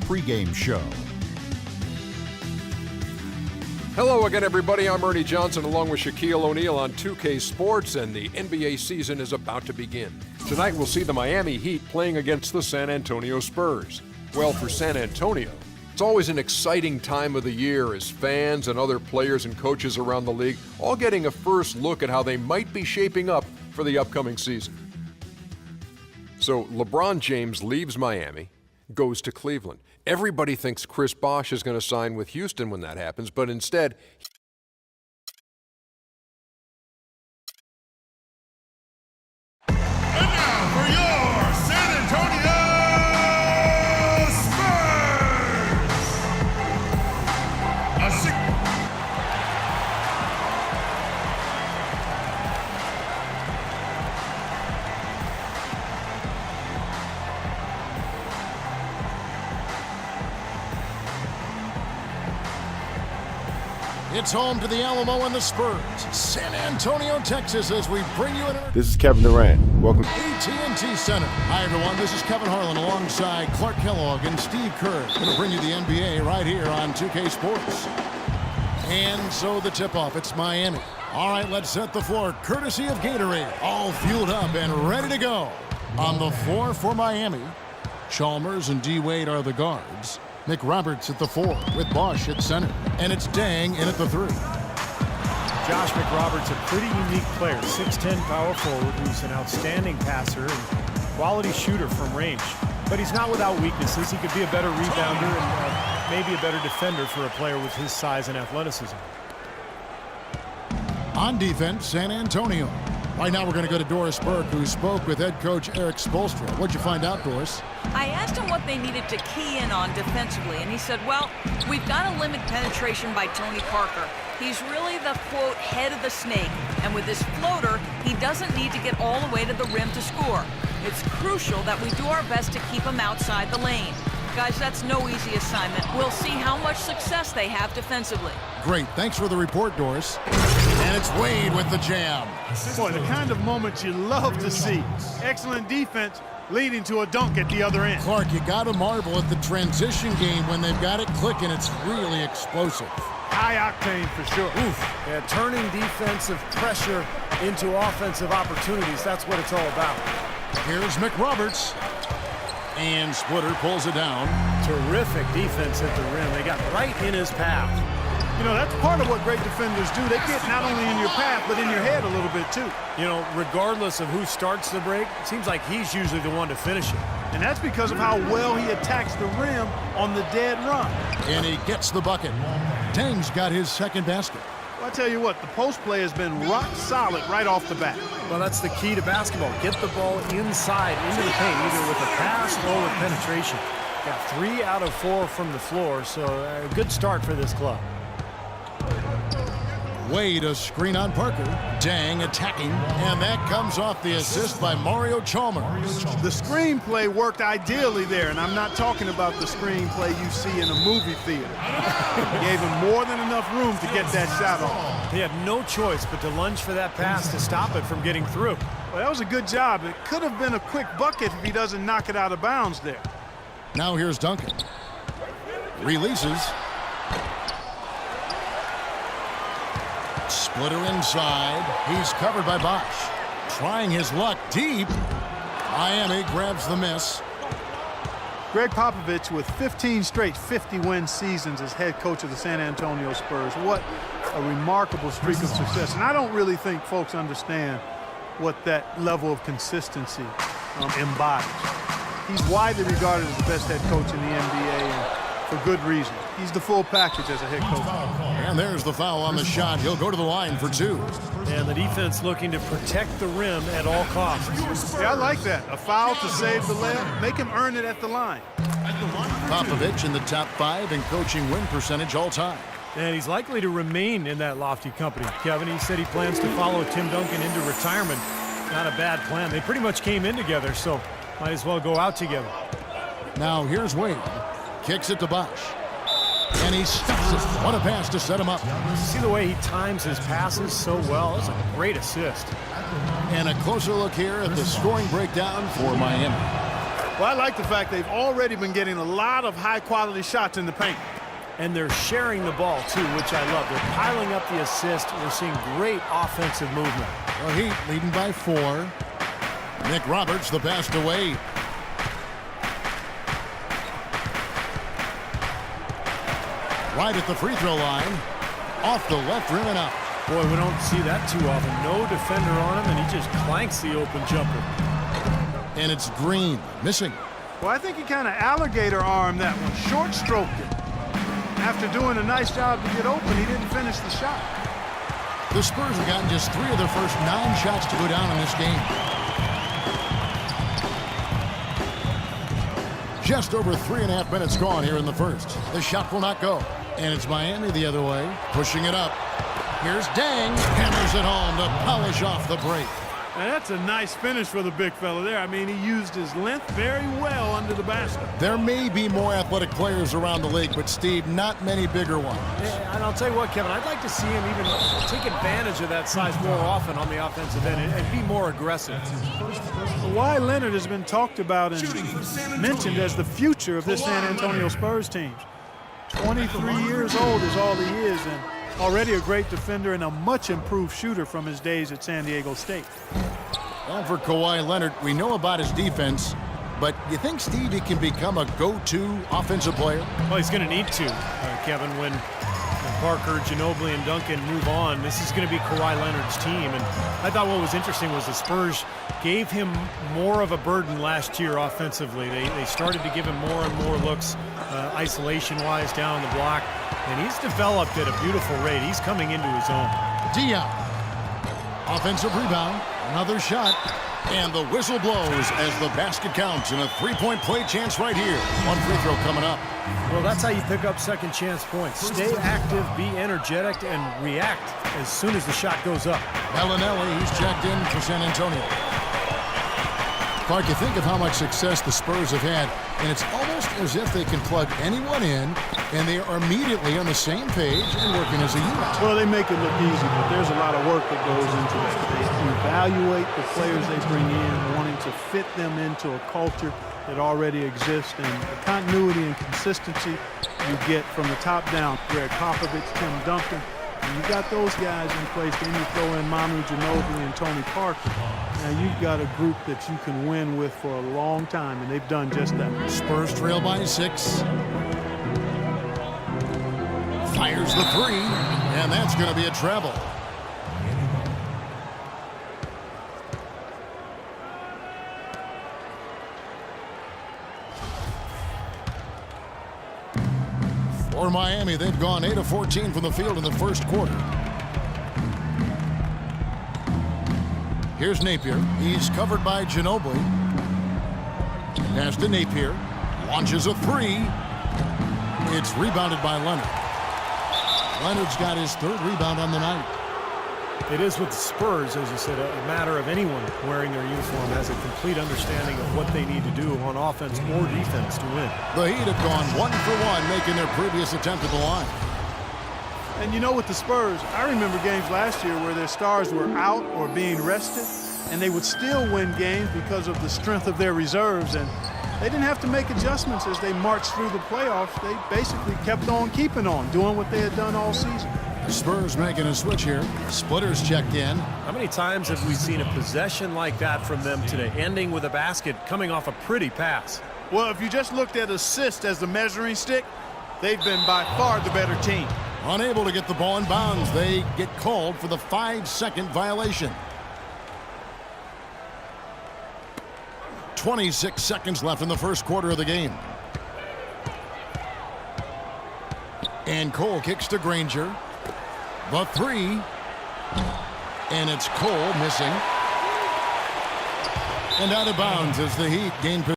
pregame show. Hello again, everybody. I'm Ernie Johnson along with Shaquille O'Neal on 2K Sports, and the NBA season is about to begin. Tonight we'll see the Miami Heat playing against the San Antonio Spurs. Well, for San Antonio, it's always an exciting time of the year as fans and other players and coaches around the league all getting a first look at how they might be shaping up for the upcoming season. So LeBron James leaves Miami, goes to Cleveland. Everybody thinks Chris Bosh is going to sign with Houston when that happens, but instead, And now for your San Antonio Spurs! It's home to the Alamo and the Spurs, San Antonio, Texas, as we bring you an This is Kevin Durant. Welcome. AT&T Center. Hi, everyone. This is Kevin Harlan alongside Clark Kellogg and Steve Kerr. Going to bring you the NBA right here on 2K Sports. And so the tip-off, it's Miami. All right, let's set the floor, courtesy of Gatorade. All fueled up and ready to go. On the floor for Miami, Chalmers and D. Wade are the guards. McRoberts at the 4 with Bosh at center. And it's Dang in at the 3. Josh McRoberts, a pretty unique player, 6'10" power forward who's an outstanding passer and quality shooter from range. But he's not without weaknesses. He could be a better rebounder and maybe a better defender for a player with his size and athleticism. On defense, San Antonio. Right now we're going to go to Doris Burke, who spoke with head coach Eric Spoelstra. What'd you find out, Doris? I asked him what they needed to key in on defensively, and he said, well, we've got to limit penetration by Tony Parker. He's really the, quote, head of the snake, and with his floater, he doesn't need to get all the way to the rim to score. It's crucial that we do our best to keep him outside the lane. Guys, that's no easy assignment. We'll see how much success they have defensively. Great. Thanks for the report, Doris. And it's Wade with the jam. Boy, the kind of moments you love to see. Excellent defense leading to a dunk at the other end. Clark, you got to marvel at the transition game when they've got it clicking. It's really explosive. High octane for sure. Oof. Yeah, turning defensive pressure into offensive opportunities. That's what it's all about. Here's McRoberts. And Splitter pulls it down. Terrific defense at the rim. They got right in his path. You know, that's part of what great defenders do. They get not only in your path, but in your head a little bit, too. You know, regardless of who starts the break, it seems like he's usually the one to finish it. And that's because of how well he attacks the rim on the dead run. And he gets the bucket. Dang's got his second basket. Well, I tell you what, the post play has been rock solid right off the bat. Well, that's the key to basketball. Get the ball inside, into the paint, either with a pass or with penetration. Got 3 out of 4 from the floor, so a good start for this club. Wade, a screen on Parker. Dang attacking, and that comes off the assist by Mario Chalmers. The screenplay worked ideally there, and I'm not talking about the screenplay you see in a movie theater. Gave him more than enough room to get that shot off. He had no choice but to lunge for that pass to stop it from getting through. Well, that was a good job. It could have been a quick bucket if he doesn't knock it out of bounds there. Now here's Duncan. Releases. Splitter inside. He's covered by Bosh. Trying his luck deep. Miami grabs the miss. Greg Popovich with 15 straight 50-win seasons as head coach of the San Antonio Spurs. What a remarkable streak of success. And I don't really think folks understand what that level of consistency embodies. He's widely regarded as the best head coach in the NBA, and for good reason. He's the full package as a head coach. And there's the foul on the shot. He'll go to the line for 2. And the defense looking to protect the rim at all costs. Yeah, I like that. A foul to save the layup. Make him earn it at the line. Popovich in the top 5 in coaching win percentage all time. And he's likely to remain in that lofty company. Kevin, he said he plans to follow Tim Duncan into retirement. Not a bad plan. They pretty much came in together, so might as well go out together. Now here's Wade. Kicks it to Bosh. And he stuffs it. What a pass to set him up. See the way he times his passes so well? That's a great assist. And a closer look here at the scoring breakdown for Miami. Well, I like the fact they've already been getting a lot of high-quality shots in the paint. And they're sharing the ball, too, which I love. They're piling up the assist. We're seeing great offensive movement. The Heat leading by 4. Nick Roberts, the pass to Wade. Right at the free throw line. Off the left rim and out. Boy, we don't see that too often. No defender on him, and he just clanks the open jumper. And it's Green, missing. Well, I think he kind of alligator armed that one, short-stroked it. After doing a nice job to get open, he didn't finish the shot. The Spurs have gotten just 3 of their first 9 shots to go down in this game. Just over 3.5 minutes gone here in the first. The shot will not go. And it's Miami the other way, pushing it up. Here's Deng, hammers it home to polish off the break. Now that's a nice finish for the big fella there. I mean, he used his length very well under the basket. There may be more athletic players around the league, but Steve, not many bigger ones. Yeah, and I'll tell you what, Kevin, I'd like to see him even take advantage of that size more often on the offensive end and be more aggressive. Kawhi Leonard has been talked about and mentioned as the future of this San Antonio Spurs team. 23 years old is all he is, and already a great defender and a much improved shooter from his days at San Diego State. Well, for Kawhi Leonard, we know about his defense, but you think, Steve, he can become a go-to offensive player? Well, he's going to need to, Kevin, when Parker, Ginobili, and Duncan move on. This is going to be Kawhi Leonard's team, and I thought what was interesting was the Spurs gave him more of a burden last year offensively. They started to give him more and more looks isolation-wise down the block, and he's developed at a beautiful rate. He's coming into his own. Dion. Offensive rebound. Another shot. And the whistle blows as the basket counts, and a 3-point play chance right here. One free throw coming up. Well, that's how you pick up second chance points. Stay active, be energetic, and react as soon as the shot goes up. Bellinelli, he's checked in for San Antonio. Clark, you think of how much success the Spurs have had, and it's almost as if they can plug anyone in, and they are immediately on the same page and working as a unit. Well, they make it look easy, but there's a lot of work that goes into that. They evaluate the players they bring in, wanting to fit them into a culture that already exists, and the continuity and consistency you get from the top down. Greg Popovich, Tim Duncan, and you got those guys in place. Then you throw in Manu Ginobili and Tony Parker. Now you've got a group that you can win with for a long time, and they've done just that. Spurs trail by 6. Fires the 3, and that's going to be a treble. For Miami, they've gone 8 of 14 from the field in the first quarter. Here's Napier. He's covered by Ginobili. Pass to Napier. Launches a 3. It's rebounded by Leonard. Leonard's got his 3rd rebound on the night. It is with the Spurs, as you said, a matter of anyone wearing their uniform has a complete understanding of what they need to do on offense or defense to win. The Heat have gone 1 for 1, making their previous attempt at the line. And you know, with the Spurs, I remember games last year where their stars were out or being rested, and they would still win games because of the strength of their reserves. And they didn't have to make adjustments as they marched through the playoffs. They basically kept on keeping on, doing what they had done all season. The Spurs making a switch here. Splitters checked in. How many times have we seen a possession like that from them today, ending with a basket coming off a pretty pass? Well, if you just looked at assists as the measuring stick, they've been by far the better team. Unable to get the ball in bounds, they get called for the 5-second violation. 26 seconds left in the first quarter of the game. And Cole kicks to Granger. The 3. And it's Cole missing. And out of bounds as the Heat gain possession.